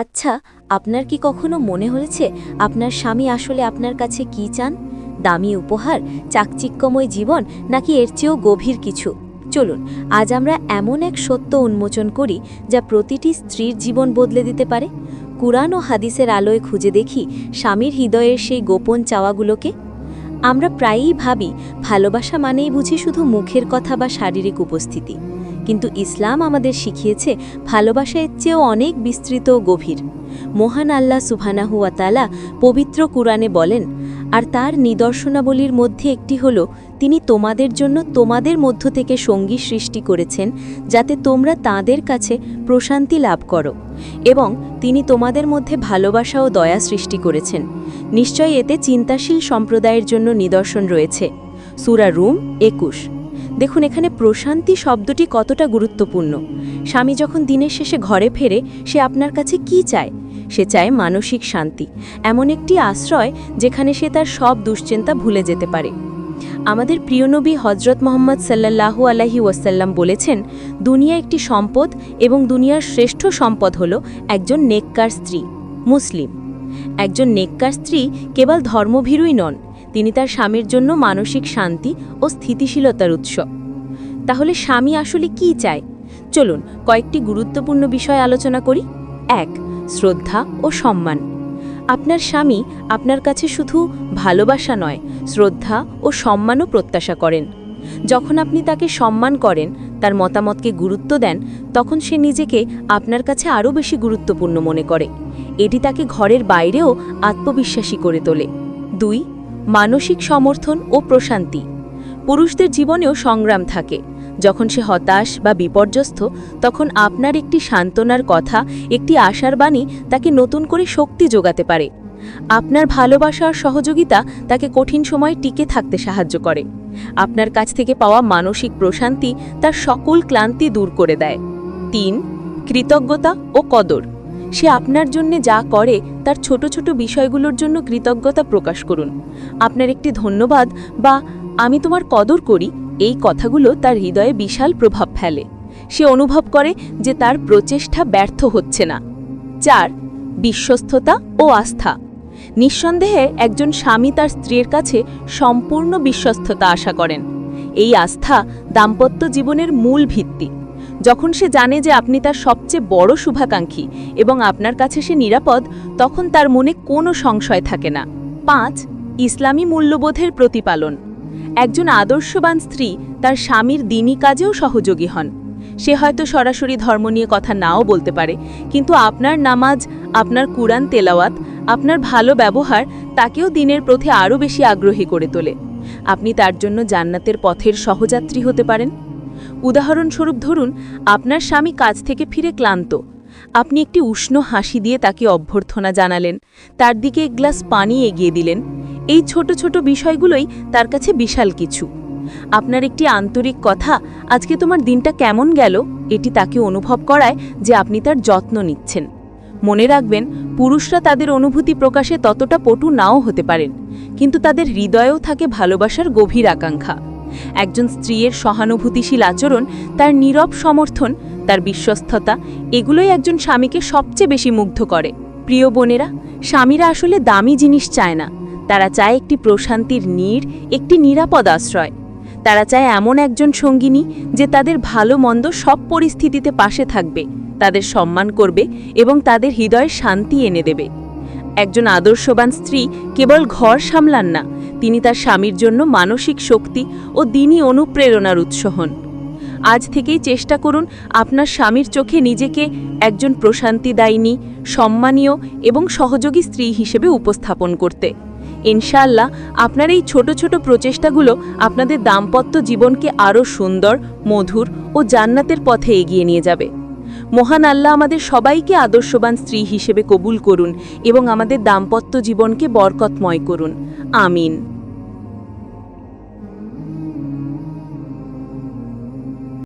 আচ্ছা, আপনার কি কখনো মনে হয়েছে আপনার স্বামী আসলে আপনার কাছে কি চান? দামি উপহার, চাকচিক্যময় জীবন, নাকি এর চেয়েও গভীর কিছু? চলুন আজ আমরা এমন এক সত্য উন্মোচন করি যা প্রতিটি স্ত্রীর জীবন বদলে দিতে পারে। কুরআন ও হাদিসের আলোয় খুঁজে দেখি স্বামীর হৃদয়ের সেই গোপন চাওয়াগুলোকে। আমরা প্রায়ই ভাবি ভালোবাসা মানেই বুঝি শুধু মুখের কথা বা শারীরিক উপস্থিতি, কিন্তু ইসলাম আমাদের শিখিয়েছে ভালোবাসা এর চেয়েও অনেক বিস্তৃত ও গভীর। মহান আল্লাহ সুবহানাহু ওয়া তাআলা পবিত্র কুরআনে বলেন, আর তার নিদর্শনাবলীর মধ্যে একটি হল তিনি তোমাদের জন্য তোমাদের মধ্য থেকে সঙ্গী সৃষ্টি করেছেন যাতে তোমরা তাদের কাছে প্রশান্তি লাভ করো, এবং তিনি তোমাদের মধ্যে ভালোবাসা ও দয়া সৃষ্টি করেছেন। নিশ্চয়ই এতে চিন্তাশীল সম্প্রদায়ের জন্য নিদর্শন রয়েছে। সূরা রুম 21। দেখুন এখানে প্রশান্তি শব্দটি কতটা গুরুত্বপূর্ণ। স্বামী যখন দিনের শেষে ঘরে ফেরে সে আপনার কাছে কি চায়? সে চায় মানসিক শান্তি, এমন একটি আশ্রয় যেখানে সে তার সব দুশ্চিন্তা ভুলে যেতে পারে। আমাদের প্রিয় নবী হযরত মুহাম্মদ সাল্লাল্লাহু আলাইহি ওয়াসাল্লাম বলেছেন, দুনিয়া একটি সম্পদ এবং দুনিয়ার শ্রেষ্ঠ সম্পদ হল একজন নেককার স্ত্রী। মুসলিম। একজন নেককার স্ত্রী কেবল ধর্মভীরুই নন, তিনি তার স্বামীর জন্য মানসিক শান্তি ও স্থিতিশীলতার উৎস। তাহলে স্বামী আসলে কি চায়? চলুন কয়েকটি গুরুত্বপূর্ণ বিষয় আলোচনা করি। ১. শ্রদ্ধা ও সম্মান। আপনার স্বামী আপনার কাছে শুধু ভালোবাসা নয়, শ্রদ্ধা ও সম্মানও প্রত্যাশা করেন। যখন আপনি তাকে সম্মান করেন, তার মতামতকে গুরুত্ব দেন, তখন সে নিজেকে আপনার কাছে আরও বেশি গুরুত্বপূর্ণ মনে করে। এটি তাকে ঘরের বাইরেও আত্মবিশ্বাসী করে তোলে। ২. মানসিক সমর্থন ও প্রশান্তি। পুরুষদের জীবনেও সংগ্রাম থাকে। যখন সে হতাশ বা বিপর্যস্ত, তখন আপনার একটি সান্ত্বনার কথা, একটি আশার বাণী তাকে নতুন করে শক্তি যোগাতে পারে। আপনার ভালোবাসা আর সহযোগিতা তাকে কঠিন সময়ে টিকে থাকতে সাহায্য করে। আপনার কাছ থেকে পাওয়া মানসিক প্রশান্তি তার সকল ক্লান্তি দূর করে দেয়। ৩. কৃতজ্ঞতা ও কদর। সে আপনার জন্য যা করে তার ছোট ছোট বিষয়গুলোর জন্য কৃতজ্ঞতা প্রকাশ করুন। আপনার একটি ধন্যবাদ বা আমি তোমার কদর করি, এই কথাগুলো তার হৃদয়ে বিশাল প্রভাব ফেলে। সে অনুভব করে যে তার প্রচেষ্টা ব্যর্থ হচ্ছে না। ৪. বিশ্বস্ততা ও আস্থা। নিঃসন্দেহে একজন স্বামী তার স্ত্রীর কাছে সম্পূর্ণ বিশ্বস্ততা আশা করেন। এই আস্থা দাম্পত্য জীবনের মূল ভিত্তি। যখন সে জানে যে আপনি তার সবচেয়ে বড় শুভাকাঙ্ক্ষী এবং আপনার কাছে সে নিরাপদ, তখন তার মনে কোনো সংশয় থাকে না। ৫. ইসলামী মূল্যবোধের প্রতিপালন। একজন আদর্শবান স্ত্রী তার স্বামীর দিনী কাজেও সহযোগী হন। সে হয়তো সরাসরি ধর্ম নিয়ে কথা নাও বলতে পারে, কিন্তু আপনার নামাজ, আপনার কুরআন তেলাওয়াত, আপনার ভালো ব্যবহার তাকেও দিনের প্রতি আরও বেশি আগ্রহী করে তোলে। আপনি তার জন্য জান্নাতের পথের সহযাত্রী হতে পারেন। উদাহরণস্বরূপ ধরুন, আপনার স্বামী কাজ থেকে ফিরে ক্লান্ত। আপনি একটি উষ্ণ হাসি দিয়ে তাকে অভ্যর্থনা জানালেন, তার দিকে এক গ্লাস পানি এগিয়ে দিলেন। এই ছোট ছোট বিষয়গুলোই তার কাছে বিশাল কিছু। আপনার একটি আন্তরিক কথা, আজকে তোমার দিনটা কেমন গেল, এটি তাকে অনুভব করায় যে আপনি তার যত্ন নিচ্ছেন। মনে রাখবেন, পুরুষরা তাদের অনুভূতি প্রকাশে ততটা পটু নাও হতে পারেন, কিন্তু তাদের হৃদয়েও থাকে ভালোবাসার গভীর আকাঙ্ক্ষা। একজন স্ত্রীর সহানুভূতিশীল আচরণ, তার নীরব সমর্থন, তার বিশ্বস্ততা, এগুলোই একজন স্বামীকে সবচেয়ে বেশি মুগ্ধ করে। প্রিয় বোনেরা, স্বামীরা আসলে দামি জিনিস চায় না, তারা চায় একটি প্রশান্তির নীড়, একটি নিরাপদ আশ্রয়। তারা চায় এমন একজন সঙ্গিনী যে তাদের ভালো মন্দ সব পরিস্থিতিতে পাশে থাকবে, তাদের সম্মান করবে এবং তাদের হৃদয়ে শান্তি এনে দেবে। একজন আদর্শবান স্ত্রী কেবল ঘর সামলান না, তিনি তার স্বামীর জন্য মানসিক শক্তি ও দিনী অনুপ্রেরণার উৎস হন। আজ থেকেই চেষ্টা করুন আপনার স্বামীর চোখে নিজেকে একজন প্রশান্তিদায়িনী, সম্মানীয় এবং সহযোগী স্ত্রী হিসেবে উপস্থাপন করতে। ইনশাআল্লাহ আপনার এই ছোট ছোট প্রচেষ্টাগুলো আপনাদের দাম্পত্য জীবনকে আরও সুন্দর, মধুর ও জান্নাতের পথে এগিয়ে নিয়ে যাবে। মহান আল্লাহ আমাদের সবাইকে আদর্শবান স্ত্রী হিসেবে কবুল করুন এবং আমাদের দাম্পত্য জীবনকে বরকতময় করুন। আমিন।